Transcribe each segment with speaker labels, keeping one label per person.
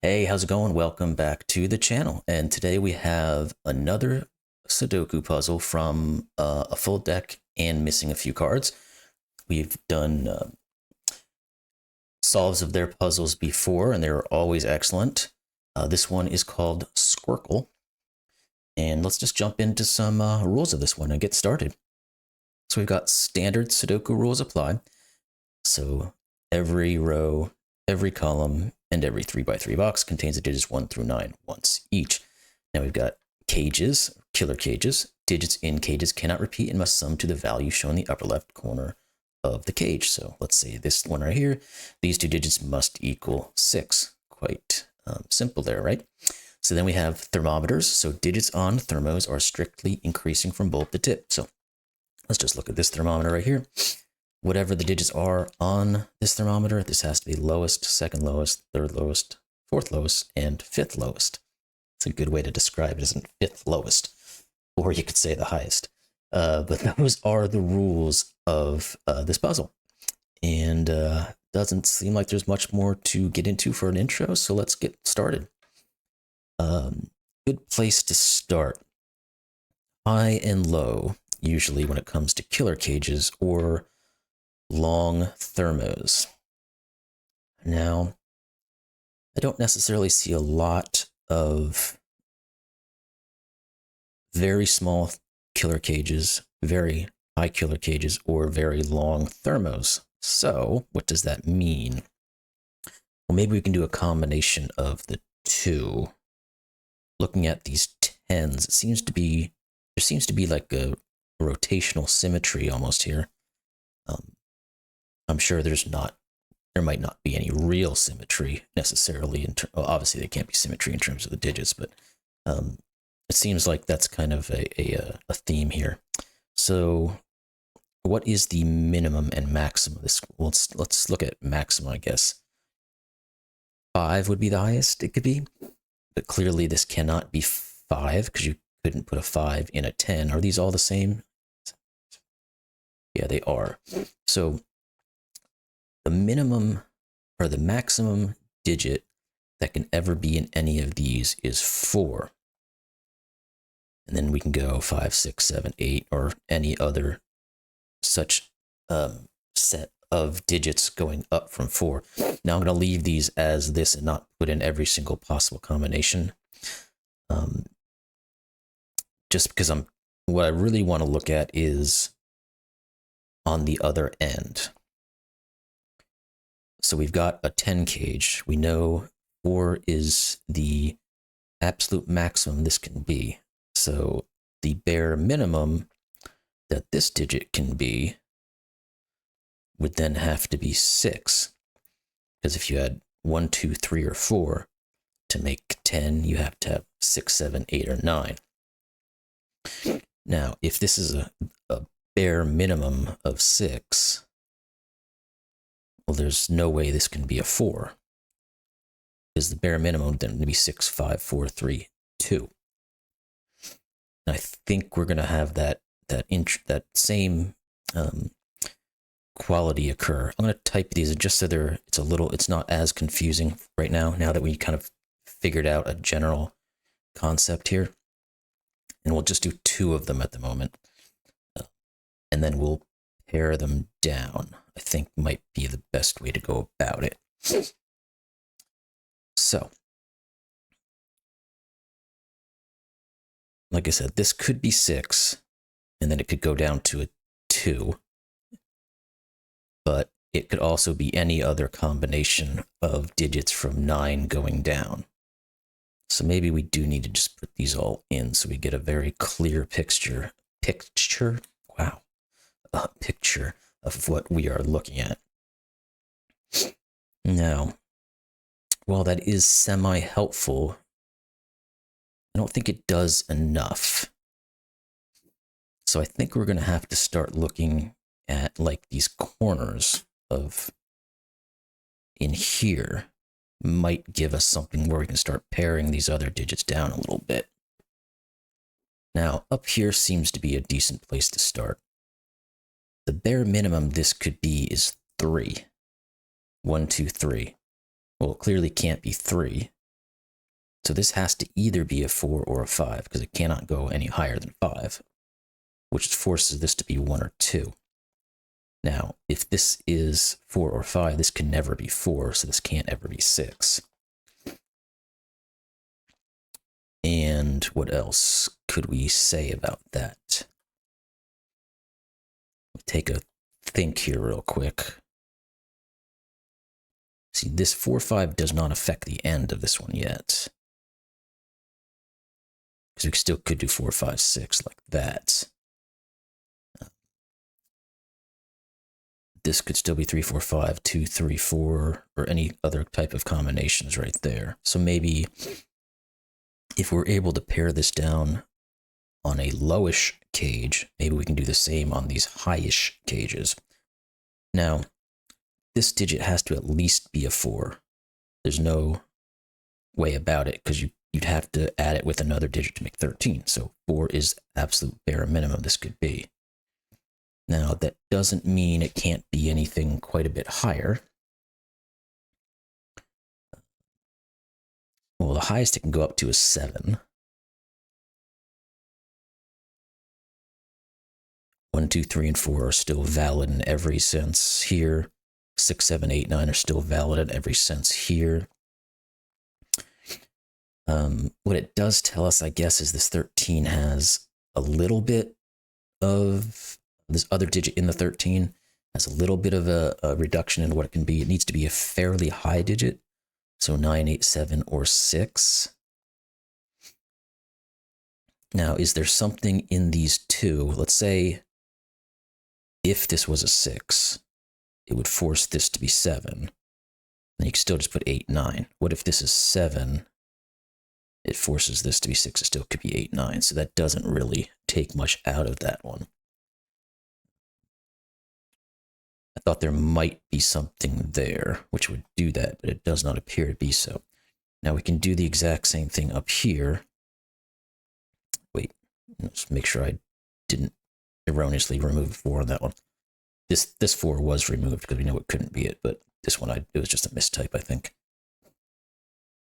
Speaker 1: Hey, how's it going? Welcome back to the channel. And today we have another Sudoku puzzle from a full deck and missing a few cards. We've done solves of their puzzles before, and they're always excellent. This one is called Squircle. And let's just jump into some rules of this one and get started. So we've got standard Sudoku rules apply. So every row, every column, and every 3x3 box contains the digits 1 through 9 once each. Now we've got cages, killer cages. Digits in cages cannot repeat and must sum to the value shown in the upper left corner of the cage. So let's say this one right here, these two digits must equal 6. Quite simple there, right? So then we have thermometers. So digits on thermos are strictly increasing from bulb to tip. So let's just look at this thermometer right here. Whatever the digits are on this thermometer, this has to be lowest, second lowest, third lowest, fourth lowest, and fifth lowest. It's a good way to describe it, isn't fifth lowest? Or you could say the highest. But those are the rules of this puzzle. And doesn't seem like there's much more to get into for an intro, so let's get started. Good place to start. High and low, usually when it comes to killer cages or long thermos. Now, I don't necessarily see a lot of very small killer cages, very high killer cages, or very long thermos. So, what does that mean? Well, maybe we can do a combination of the two. Looking at these 10s, there seems to be like a rotational symmetry almost here. I'm sure there might not be any real symmetry necessarily. Obviously, there can't be symmetry in terms of the digits, but it seems like that's kind of a theme here. So, what is the minimum and maximum? Let's look at maximum, I guess. 5 would be the highest it could be, but clearly this cannot be 5 because you couldn't put a 5 in a 10. Are these all the same? Yeah, they are. So the minimum or the maximum digit that can ever be in any of these is 4. And then we can go 5, 6, 7, 8, or any other such set of digits going up from 4. Now I'm going to leave these as this and not put in every single possible combination. Just because what I really want to look at is on the other end. So we've got a 10 cage. We know 4 is the absolute maximum this can be. So the bare minimum that this digit can be would then have to be 6. Because if you had 1, 2, 3, or 4 to make 10, you have to have 6, 7, 8, or 9. Now, if this is a bare minimum of 6, well, there's no way this can be a 4. Because the bare minimum then would be 6, 5, 4, 3, 2. And I think we're going to have that same quality occur. I'm going to type these just so it's not as confusing right now that we kind of figured out a general concept here. And we'll just do 2 of them at the moment. And then we'll pare them down, I think might be the best way to go about it. So, like I said, this could be 6, and then it could go down to a 2. But it could also be any other combination of digits from 9 going down. So maybe we do need to just put these all in so we get a very clear picture of what we are looking at. Now, while that is semi-helpful, I don't think it does enough. So I think we're going to have to start looking at like these corners of in here might give us something where we can start paring these other digits down a little bit. Now, up here seems to be a decent place to start. The bare minimum this could be is 3. 1, 2, 3. Well, it clearly can't be 3 So this has to either be a 4 or a 5 because it cannot go any higher than 5, which forces this to be 1 or 2. Now, if this is 4 or 5, this can never be 4, so this can't ever be 6. And what else could we say about that? Take a think here real quick. See, this 4, 5 does not affect the end of this one yet. Because we still could do 4, 5, 6 like that. This could still be 3, 4, 5, 2, 3, 4, or any other type of combinations right there. So maybe if we're able to pare this down on a lowish cage, maybe we can do the same on these highish cages. Now, this digit has to at least be a 4. There's no way about it because you'd have to add it with another digit to make 13. So 4 is absolute bare minimum this could be. Now, that doesn't mean it can't be anything quite a bit higher. Well, the highest it can go up to is 7. 1, 2, 3, and 4 are still valid in every sense here. 6, 7, 8, 9 are still valid in every sense here. What it does tell us, I guess, is this 13 has a little bit of this other digit in the 13 has a little bit of a reduction in what it can be. It needs to be a fairly high digit. So 9, 8, 7, or 6. Now, is there something in these two? Let's say if this was a 6, it would force this to be 7. Then you can still just put 8, 9. What if this is 7? It forces this to be 6. It still could be 8, 9. So that doesn't really take much out of that one. I thought there might be something there which would do that, but it does not appear to be so. Now we can do the exact same thing up here. Wait, let's make sure I didn't erroneously remove 4 on that one. This 4 was removed because we know it couldn't be it, but this one, it was just a mistype, I think.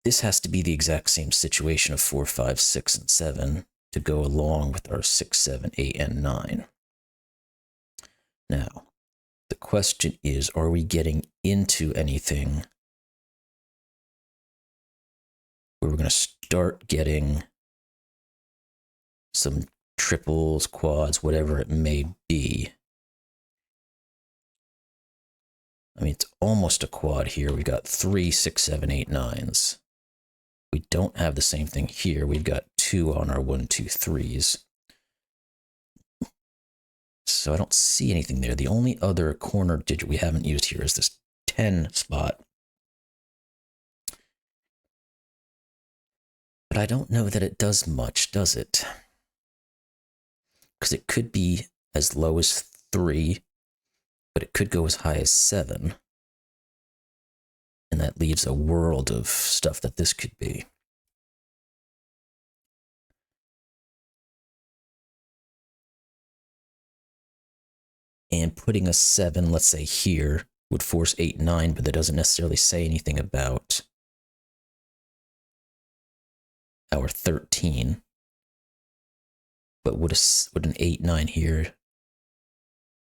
Speaker 1: This has to be the exact same situation of 4, 5, 6, and 7 to go along with our 6, 7, 8, and 9. Now, the question is, are we getting into anything where we're going to start getting some triples, quads, whatever it may be? I mean, it's almost a quad here. We've got 3, 6, 7, 8, 9s. We don't have the same thing here. We've got 2 on our 1, 2, 3s. So I don't see anything there. The only other corner digit we haven't used here is this 10 spot. But I don't know that it does much, does it? Because it could be as low as 3, but it could go as high as 7. And that leaves a world of stuff that this could be. And putting a 7, let's say here, would force 8, 9, but that doesn't necessarily say anything about our 13. But would an 8, 9 here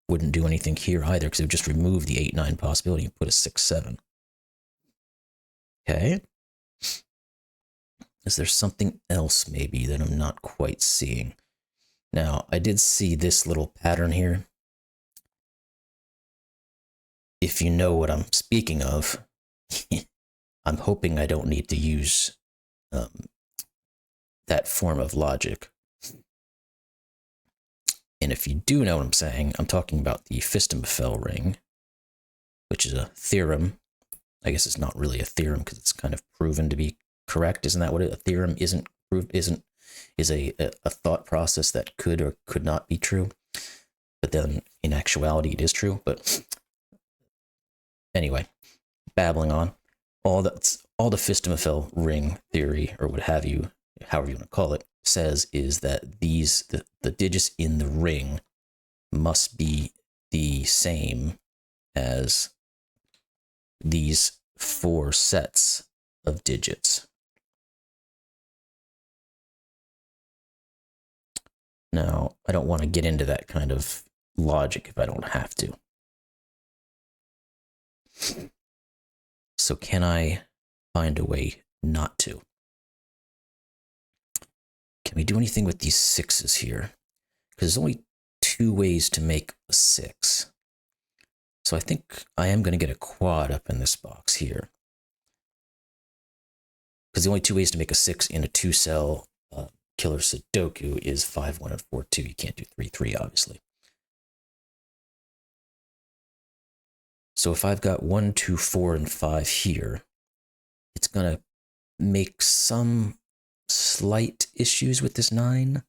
Speaker 1: wouldn't do anything here either, because it would just remove the 8, 9 possibility and put a 6, 7. Okay. Is there something else maybe that I'm not quite seeing? Now, I did see this little pattern here. If you know what I'm speaking of, I'm hoping I don't need to use that form of logic. And if you do know what I'm saying, I'm talking about the Fistemafel ring, which is a theorem. I guess it's not really a theorem because it's kind of proven to be correct. Isn't that what a theorem isn't proved? Is a thought process that could or could not be true, but then in actuality it is true. But anyway, babbling on. All the Fistemafel ring theory, or what have you, however you want to call it, says is that the digits in the ring must be the same as these 4 sets of digits. I don't want to get into that kind of logic if I don't have to. So can I find a way not to? Can we do anything with these 6s here? Because there's only 2 ways to make a 6. So I think I am going to get a quad up in this box here. Because the only 2 ways to make a 6 in a 2-cell killer Sudoku is 5-1 and 4-2. You can't do 3-3, obviously. So if I've got 1, 2, 4, and 5 here, it's going to make some slight issues with this 9.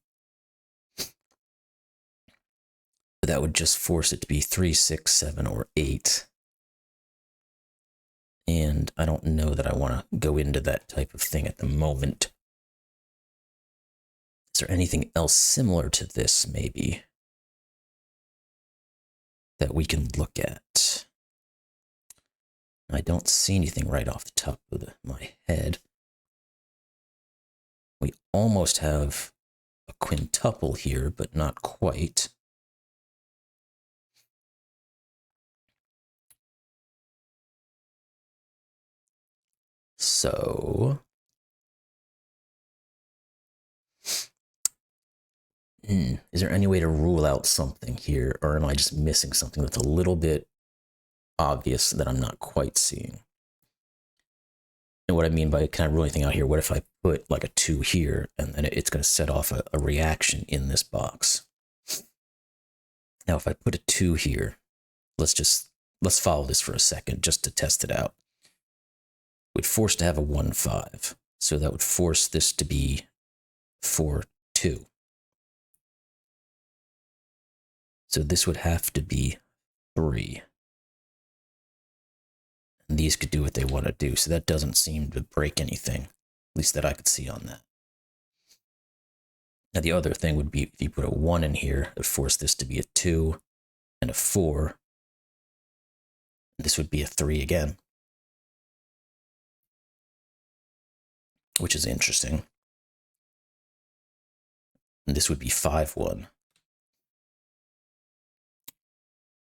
Speaker 1: But that would just force it to be 3, 6, 7, or 8. And I don't know that I want to go into that type of thing at the moment. Is there anything else similar to this, maybe, that we can look at? I don't see anything right off the top of my head. We almost have a quintuple here, but not quite. So, is there any way to rule out something here, or am I just missing something that's a little bit obvious that I'm not quite seeing? And what I mean by, can I rule anything out here? What if I put like a 2 here, and then it's going to set off a reaction in this box? Now, if I put a 2 here, let's follow this for a second just to test it out. We'd force to have a 1, 5. So that would force this to be 4, 2. So this would have to be 3. And these could do what they want to do. So that doesn't seem to break anything, at least that I could see on that. Now the other thing would be if you put a 1 in here, it would force this to be a 2 and a 4. This would be a 3 again, which is interesting. And this would be 5, 1.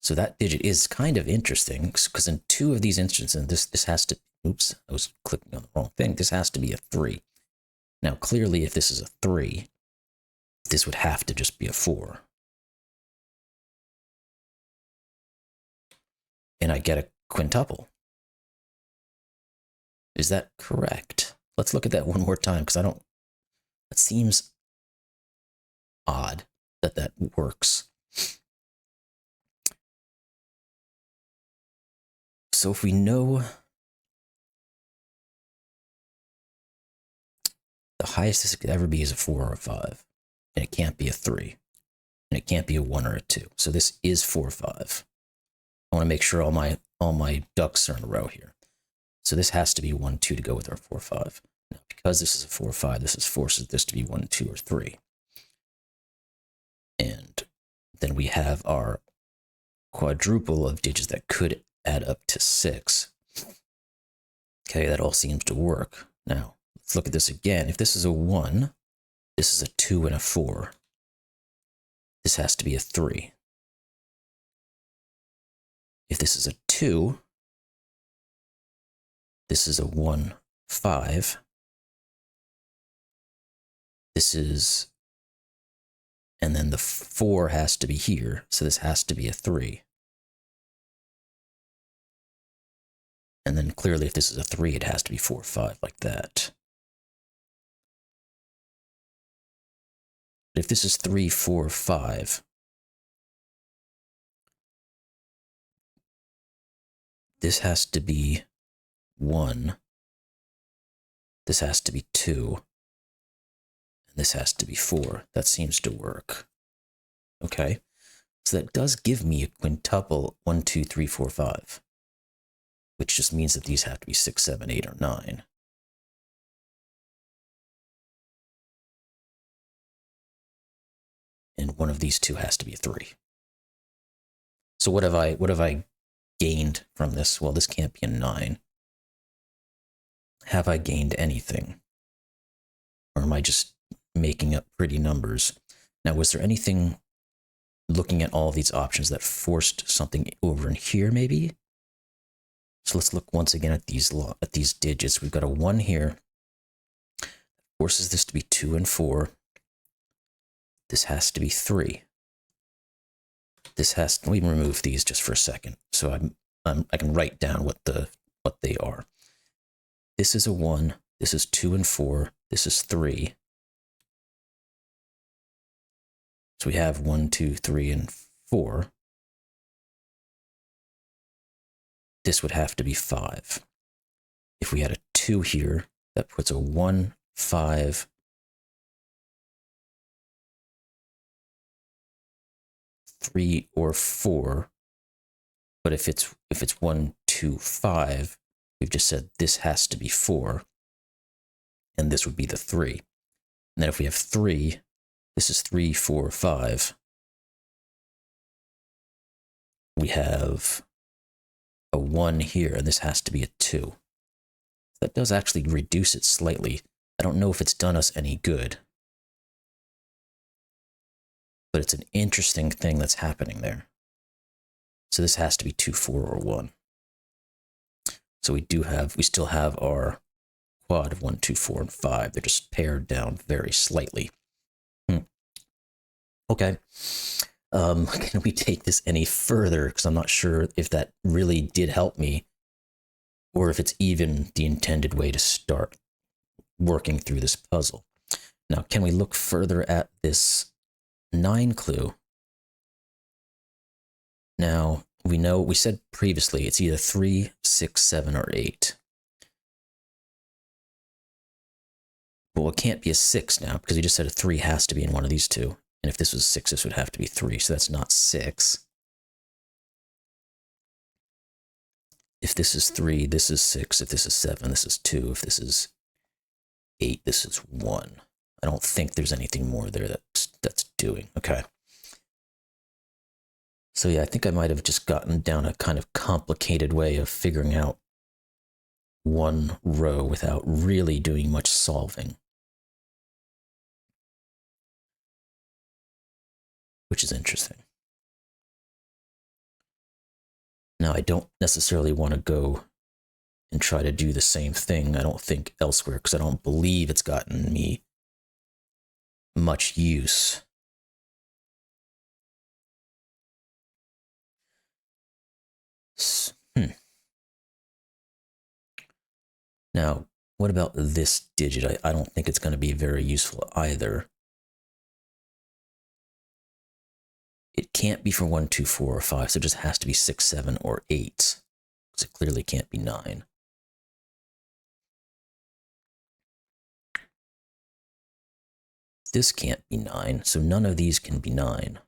Speaker 1: So that digit is kind of interesting, because in 2 of these instances, this has to, oops, I was clicking on the wrong thing. This has to be a 3. Now, clearly, if this is a 3, this would have to just be a 4. And I get a quintuple. Is that correct? Let's look at that one more time, because that seems odd that that works. So if we know the highest this could ever be is a 4 or a 5, and it can't be a 3, and it can't be a 1 or a 2. So this is 4, 5. I want to make sure all my ducks are in a row here. So this has to be 1, 2 to go with our 4, 5. Now, because this is a 4, 5, this forces this to be 1, 2, or 3. And then we have our quadruple of digits that could add up to 6. Okay, that all seems to work. Now, let's look at this again. If this is a 1, this is a 2 and a 4. This has to be a 3. If this is a 2, this is a 1, 5. This is, and then the 4 has to be here, so this has to be a 3. And then clearly if this is a 3, it has to be 4, 5, like that. But if this is 3, 4, 5, this has to be 1, this has to be 2, and this has to be 4. That seems to work. Okay, so that does give me a quintuple 1, 2, 3, 4, 5. Which just means that these have to be 6, 7, 8, or 9. And one of these two has to be a 3. So what have I gained from this? Well, this can't be a 9. Have I gained anything? Or am I just making up pretty numbers? Now, was there anything looking at all these options that forced something over in here, maybe? So let's look once again at these digits. We've got a 1 here. Forces this to be 2 and 4. This has to be 3. This has to, let me remove these just for a second, so I can write down what they are. This is a 1. This is 2 and 4. This is 3. So we have 1, 2, 3, and 4. This would have to be 5. If we had a 2 here, that puts a 1, 5, 3, or 4. But if it's 1, 2, 5, we've just said this has to be 4, and this would be the 3. And then if we have 3, this is 3, 4, 5. We have a 1 here, and this has to be a 2. That does actually reduce it slightly. I don't know if it's done us any good, but it's an interesting thing that's happening there. So this has to be 2, 4, or 1. So we still have our quad of 1, 2, 4, and 5. They're just pared down very slightly. Okay. Can we take this any further? Because I'm not sure if that really did help me, or if it's even the intended way to start working through this puzzle. Now, can we look further at this 9 clue? Now, we said previously it's either 3, 6, 7, or 8. Well, it can't be a 6 now, because you just said a 3 has to be in one of these two. And if this was 6, this would have to be 3, so that's not 6. If this is 3, this is 6. If this is 7, this is 2. If this is 8, this is 1. I don't think there's anything more there that's doing. Okay. So yeah, I think I might have just gotten down a kind of complicated way of figuring out one row without really doing much solving, which is interesting. Now, I don't necessarily want to go and try to do the same thing, I don't think, elsewhere, because I don't believe it's gotten me much use. Now, what about this digit? I don't think it's going to be very useful either. It can't be for 1, 2, 4, or 5, so it just has to be 6, 7, or 8, because it clearly can't be 9. This can't be 9, so none of these can be 9.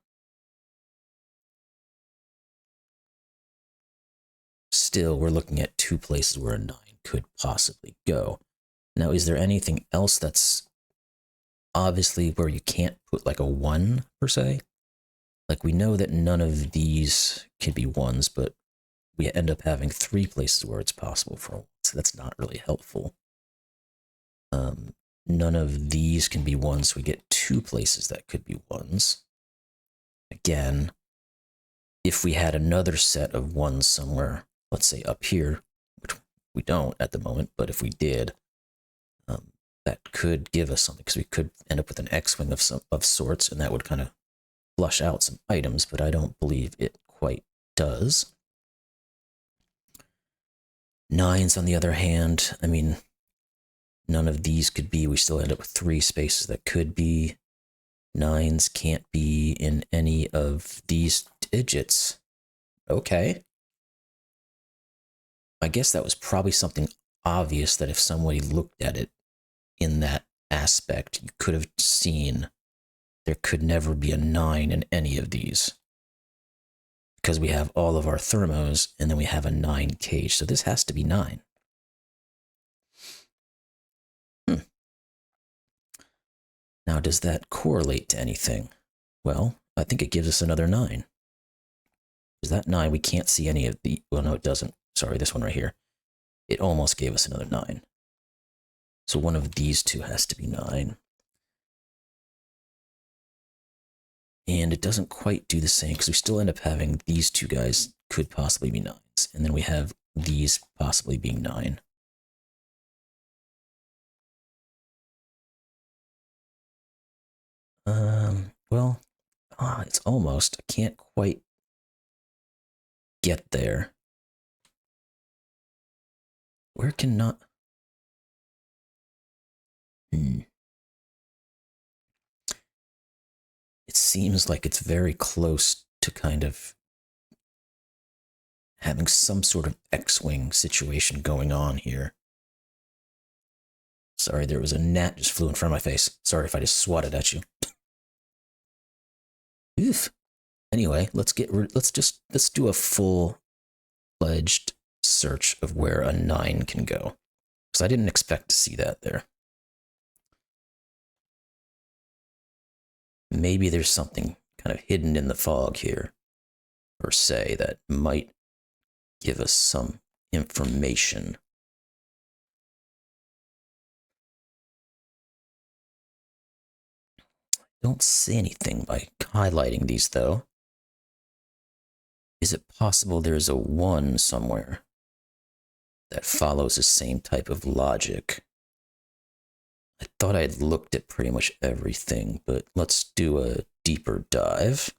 Speaker 1: Still, we're looking at 2 places where a 9 could possibly go. Now, is there anything else that's obviously where you can't put like a 1, per se? Like, we know that none of these can be 1s, but we end up having 3 places where it's possible for 1, so that's not really helpful. None of these can be 1s, so we get 2 places that could be 1s. Again, if we had another set of 1s somewhere, let's say up here, which we don't at the moment, but if we did, that could give us something, because we could end up with an X-wing of sorts, and that would kind of flush out some items, but I don't believe it quite does. 9s, on the other hand, I mean, none of these could be. We still end up with 3 spaces that could be. 9s can't be in any of these digits. Okay. I guess that was probably something obvious that if somebody looked at it in that aspect, you could have seen there could never be a 9 in any of these, because we have all of our thermos and then we have a 9 cage. So this has to be 9. Now, does that correlate to anything? Well, I think it gives us another 9. Is that 9? We can't see any of the, well, no, it doesn't. Sorry, this one right here. It almost gave us another 9. So one of these two has to be 9. And it doesn't quite do the same because we still end up having these two guys could possibly be 9s. And then we have these possibly being 9. Well, it's almost. I can't quite get there. Where can not... It seems like it's very close to kind of having some sort of X-Wing situation going on here. Sorry, there was a gnat just flew in front of my face. Sorry if I just swatted at you. Oof. Anyway, let's do a full-fledged search of where a 9 can go. Because I didn't expect to see that there. Maybe there's something kind of hidden in the fog here, per se, that might give us some information. Don't see anything by highlighting these, though. Is it possible there's a 1 somewhere that follows the same type of logic? I thought I'd looked at pretty much everything, but let's do a deeper dive.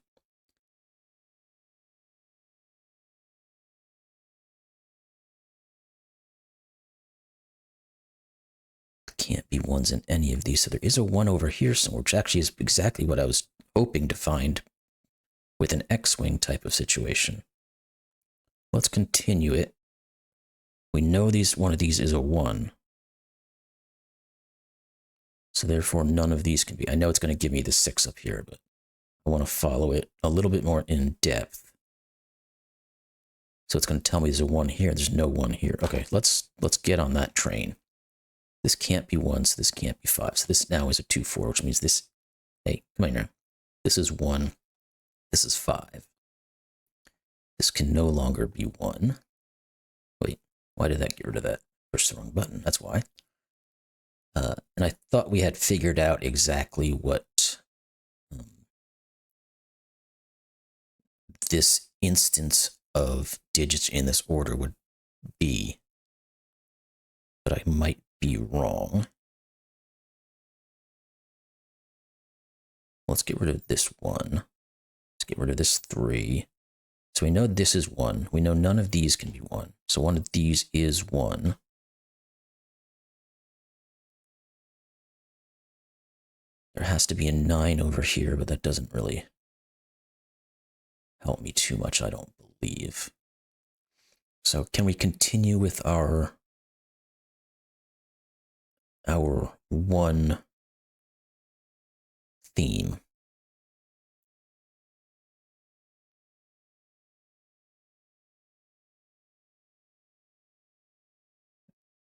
Speaker 1: Can't be 1s in any of these, so there is a 1 over here somewhere, which actually is exactly what I was hoping to find with an X-Wing type of situation. Let's continue it. We know one of these is a 1. So therefore, none of these can be. I know it's going to give me the 6 up here, but I want to follow it a little bit more in depth. So it's going to tell me there's a 1 here. There's no 1 here. Okay, let's get on that train. This can't be 1, so this can't be 5. So this now is a 2, 4, which means this... Hey, come on now. This is 1. This is 5. This can no longer be 1. Wait, why did that get rid of that? Push the wrong button, that's why. And I thought we had figured out exactly what this instance of digits in this order would be. But I might be wrong. Let's get rid of this 1. Let's get rid of this 3. So we know this is 1. We know none of these can be 1. So one of these is 1. There has to be a 9 over here, but that doesn't really help me too much, I don't believe. So can we continue with our 1 theme?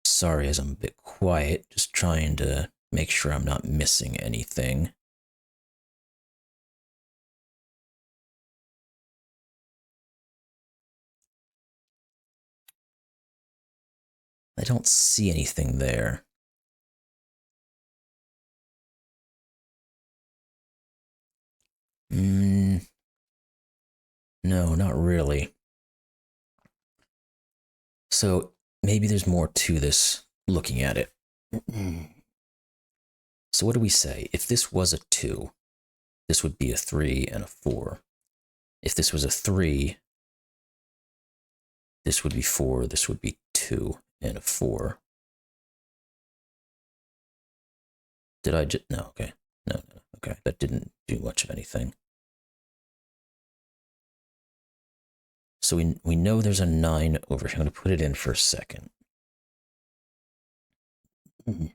Speaker 1: Sorry as I'm a bit quiet, just trying to make sure I'm not missing anything. I don't see anything there. No, not really. So maybe there's more to this looking at it. So what do we say? If this was a 2, this would be a 3 and a 4. If this was a 3, this would be 4, this would be 2 and a 4. Did I just... No, okay. No, okay. That didn't do much of anything. So we know there's a 9 over here. I'm going to put it in for a second. And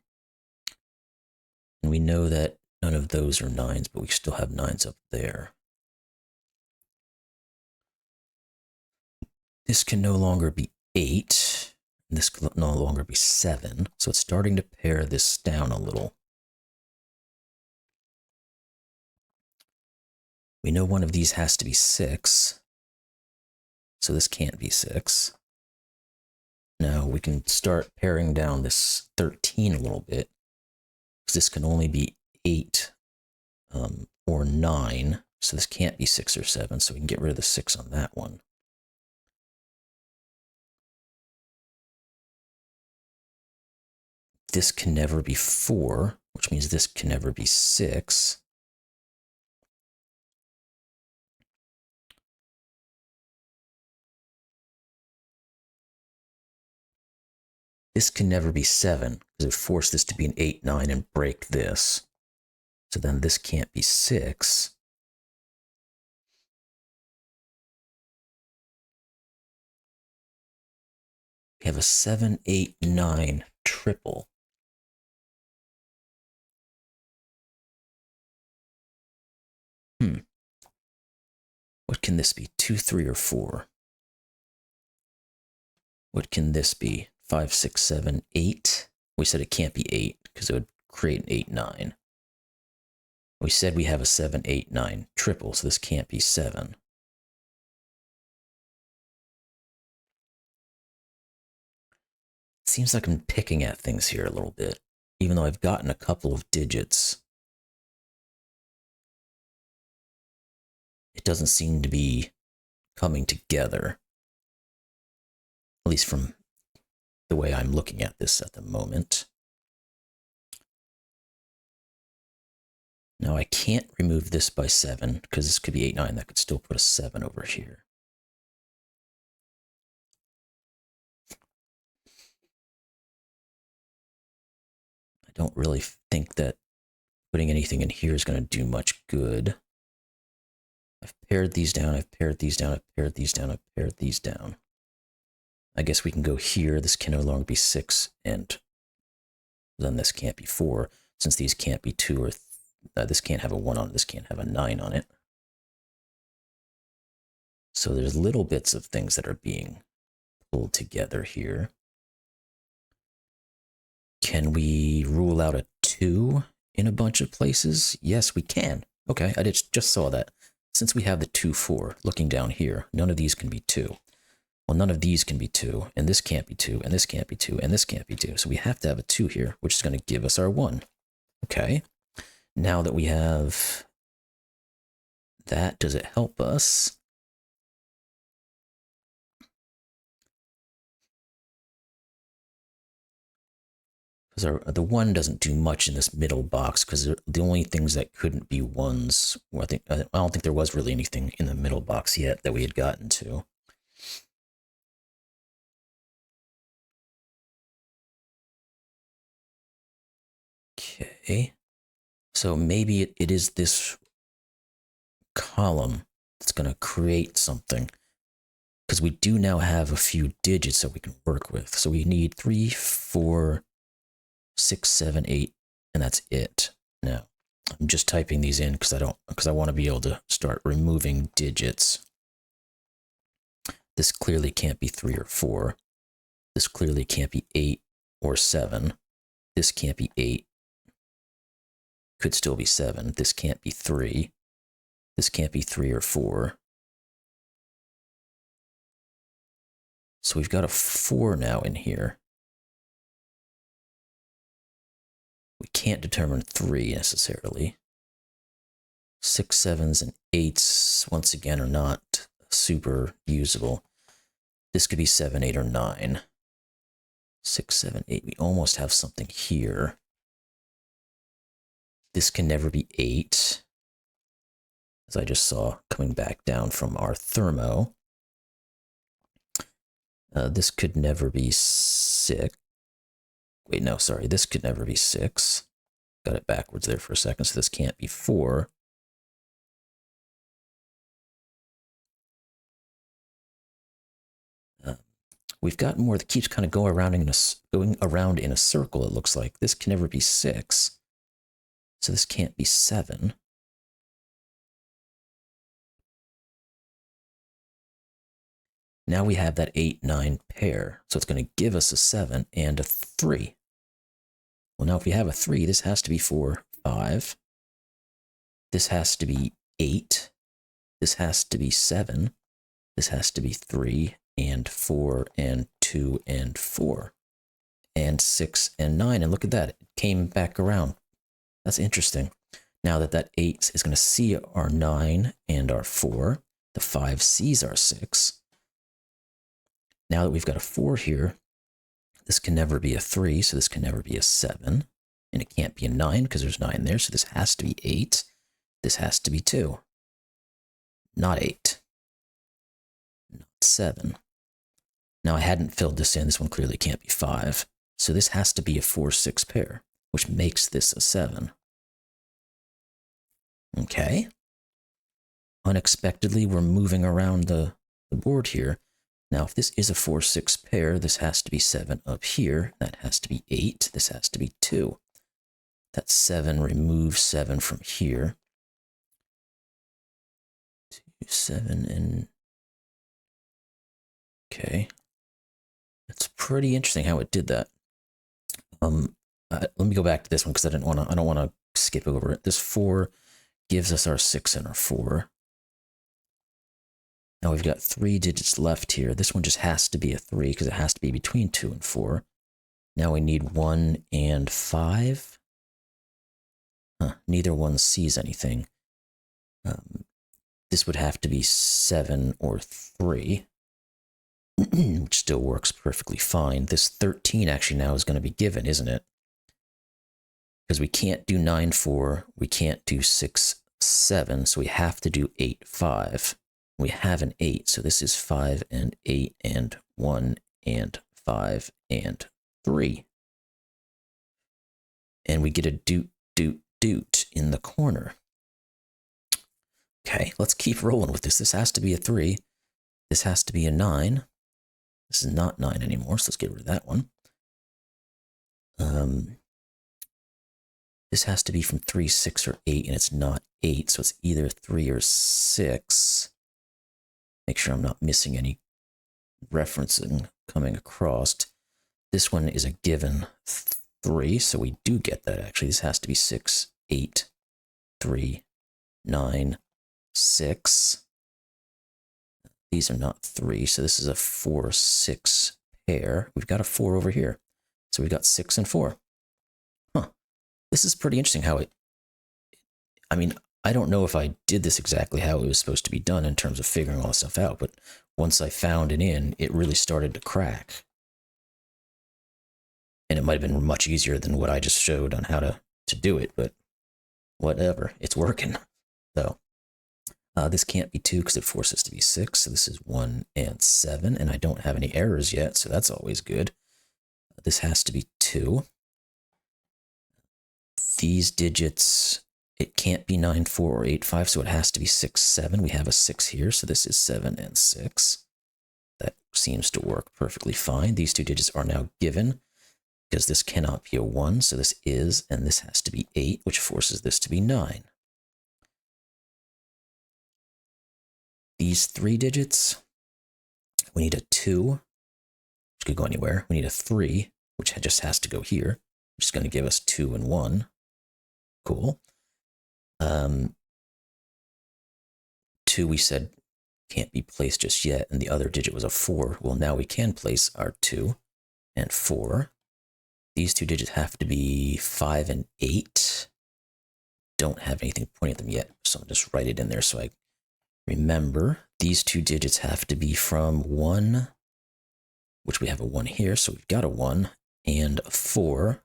Speaker 1: we know that none of those are 9s, but we still have 9s up there. This can no longer be 8. And this can no longer be 7. So it's starting to pare this down a little. We know one of these has to be 6. So this can't be 6. Now we can start paring down this 13 a little bit. Because this can only be 8 or 9. So this can't be 6 or 7, so we can get rid of the 6 on that one. This can never be 4, which means this can never be 6. This can never be 7, because it would force this to be an 8, 9, and break this. So then this can't be 6. We have a 7, 8, 9 triple. What can this be? 2, 3, or 4? What can this be? 5, 6, 7, 8? We said it can't be 8 because it would create an 8, 9. We said we have a 7, 8, 9 triple, so this can't be 7. It seems like I'm picking at things here a little bit, even though I've gotten a couple of digits. It doesn't seem to be coming together, at least from the way I'm looking at this at the moment. Now I can't remove this by 7, because this could be 8, 9. That could still put a 7 over here. I don't really think that putting anything in here is going to do much good. I've paired these down, I've paired these down, I've paired these down, I've paired these down. I guess we can go here. This can no longer be 6, and then this can't be 4, since these can't be 2 or this can't have a 1 on it, this can't have a 9 on it. So there's little bits of things that are being pulled together here. Can we rule out a 2 in a bunch of places? Yes, we can. Okay, I just saw that. Since we have the 2, 4, looking down here, none of these can be 2. Well, none of these can be 2, and this can't be 2, and this can't be 2, and this can't be 2. So we have to have a 2 here, which is going to give us our 1. Okay. Now that we have that, does it help us? Because the 1 doesn't do much in this middle box, because the only things that couldn't be 1s, well, I don't think there was really anything in the middle box yet that we had gotten to. Okay, so maybe it is this column that's going to create something, because we do now have a few digits that we can work with. So we need 3, 4, 6, 7, 8, and that's it. Now, I'm just typing these in because I want to be able to start removing digits. This clearly can't be 3 or 4. This clearly can't be 8 or 7. This can't be 8. Could still be 7. This can't be 3. This can't be 3 or 4. So we've got a 4 now in here. We can't determine 3 necessarily. 6, 7s, and 8s, once again, are not super usable. This could be 7, 8, or 9. 6, 7, 8. We almost have something here. This can never be 8, as I just saw coming back down from our thermo. This could never be 6. Wait, no, sorry. This could never be 6. Got it backwards there for a second, so this can't be 4. We've got more that keeps kind of going around in a circle, it looks like. This can never be 6. So this can't be 7. Now we have that 8, 9 pair. So it's going to give us a 7 and a 3. Well, now if we have a 3, this has to be 4, 5. This has to be 8. This has to be 7. This has to be 3 and 4 and 2 and 4. And 6 and 9. And look at that. It came back around. That's interesting. Now that 8 is going to see our 9 and our 4, the 5 sees our 6. Now that we've got a 4 here, this can never be a 3, so this can never be a 7. And it can't be a 9 because there's 9 there, so this has to be 8. This has to be 2. Not 8. Not 7. Now I hadn't filled this in. This one clearly can't be 5. So this has to be a 4-6 pair, which makes this a 7. Okay. Unexpectedly, we're moving around the board here. Now, if this is a 4-6 pair, this has to be 7 up here. That has to be 8. This has to be 2. That's 7. Remove 7 from here. 2, 7, and... Okay. That's pretty interesting how it did that. Let me go back to this one because I don't want to skip over it. This 4 gives us our 6 and our 4. Now we've got 3 digits left here. This one just has to be a 3 because it has to be between 2 and 4. Now we need 1 and 5. Neither one sees anything. This would have to be 7 or 3, which still works perfectly fine. This 13 actually now is going to be given, isn't it? Because we can't do 9, 4. We can't do 6, 7. So we have to do 8, 5. We have an 8, so this is 5 and 8 and 1 and 5 and 3. And we get a doot, doot, doot in the corner. Okay, let's keep rolling with this. This has to be a 3. This has to be a 9. This is not 9 anymore, so let's get rid of that one. This has to be from 3, 6, or 8, and it's not 8, so it's either 3 or 6. Make sure I'm not missing any referencing coming across. This one is a given 3, so we do get that actually. This has to be 6, 8, 3, 9, 6. These are not 3, so this is a 4, 6 pair. We've got a 4 over here. So we've got 6 and 4. This is pretty interesting how I mean, I don't know if I did this exactly how it was supposed to be done in terms of figuring all this stuff out, but once I found it in, it really started to crack. And it might have been much easier than what I just showed on how to do it, but whatever, it's working. So this can't be 2 because it forces to be 6, so this is 1 and 7, and I don't have any errors yet, so that's always good. This has to be 2. These digits, it can't be 9, 4, or 8, 5, so it has to be 6, 7. We have a 6 here, so this is 7 and 6. That seems to work perfectly fine. These 2 digits are now given because this cannot be a 1, so this is, and this has to be 8, which forces this to be 9. These 3 digits, we need a 2, which could go anywhere. We need a 3, which just has to go here, which is going to give us 2 and 1. Cool. 2 we said can't be placed just yet, and the other digit was a 4. Well, now we can place our 2 and 4. These 2 digits have to be 5 and 8. Don't have anything pointing at them yet, so I'll just write it in there so I remember. These 2 digits have to be from 1, which we have a 1 here, so we've got a 1, and a 4.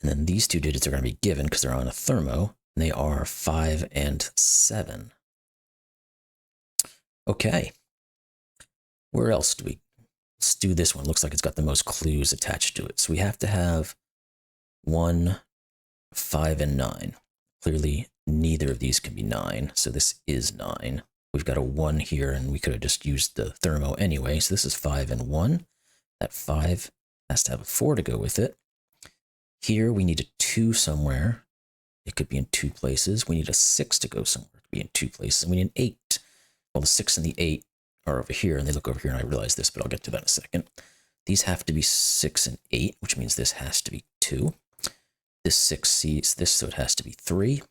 Speaker 1: And then these 2 digits are going to be given because they're on a thermo, and they are 5 and 7. Okay. Where else do we? Let's do this one. Looks like it's got the most clues attached to it. So we have to have 1, 5, and 9. Clearly, neither of these can be 9, so this is 9. We've got a 1 here, and we could have just used the thermo anyway, so this is 5 and 1. That 5 has to have a 4 to go with it. Here, we need a 2 somewhere. It could be in 2 places. We need a 6 to go somewhere. It could be in 2 places. And we need an 8. Well, the 6 and the 8 are over here, and they look over here, and I realize this, but I'll get to that in a second. These have to be 6 and 8, which means this has to be 2. This 6 sees this, so it has to be 3.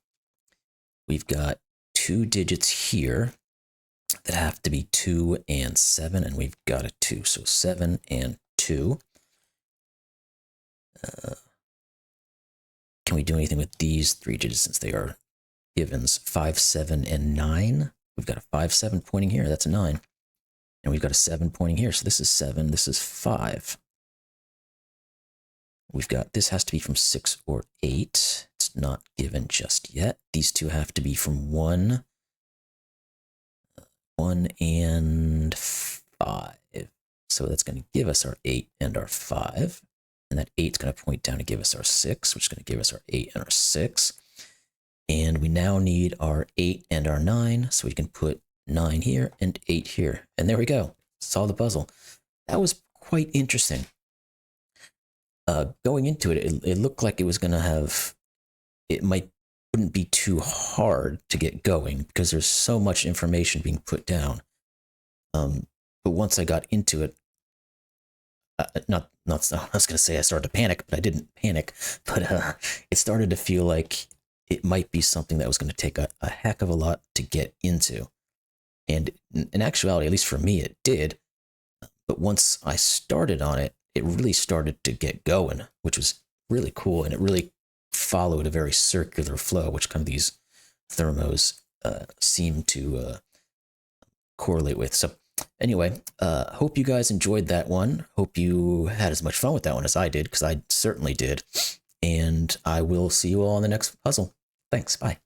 Speaker 1: We've got 2 digits here that have to be 2 and 7, and we've got a 2, so 7 and 2. can we do anything with these 3 digits since they are givens? 5, 7, and 9. We've got a 5, 7 pointing here. That's a 9. And we've got a 7 pointing here. So this is 7. This is 5. We've got, this has to be from 6 or 8. It's not given just yet. These two have to be from 1 and 5. So that's going to give us our 8 and our 5. And that 8 is going to point down to give us our 6, which is going to give us our 8 and our 6. And we now need our 8 and our 9, so we can put 9 here and 8 here. And there we go. Solve the puzzle. That was quite interesting. Going into it, it looked like it was going to have, wouldn't be too hard to get going because there's so much information being put down. But once I got into it, I was going to say I started to panic, but I didn't panic. But it started to feel like it might be something that was going to take a heck of a lot to get into. And in actuality, at least for me, it did. But once I started on it, it really started to get going, which was really cool. And it really followed a very circular flow, which kind of these thermos seem to correlate with. So anyway, hope you guys enjoyed that one. Hope you had as much fun with that one as I did, because I certainly did. And I will see you all on the next puzzle. Thanks. Bye.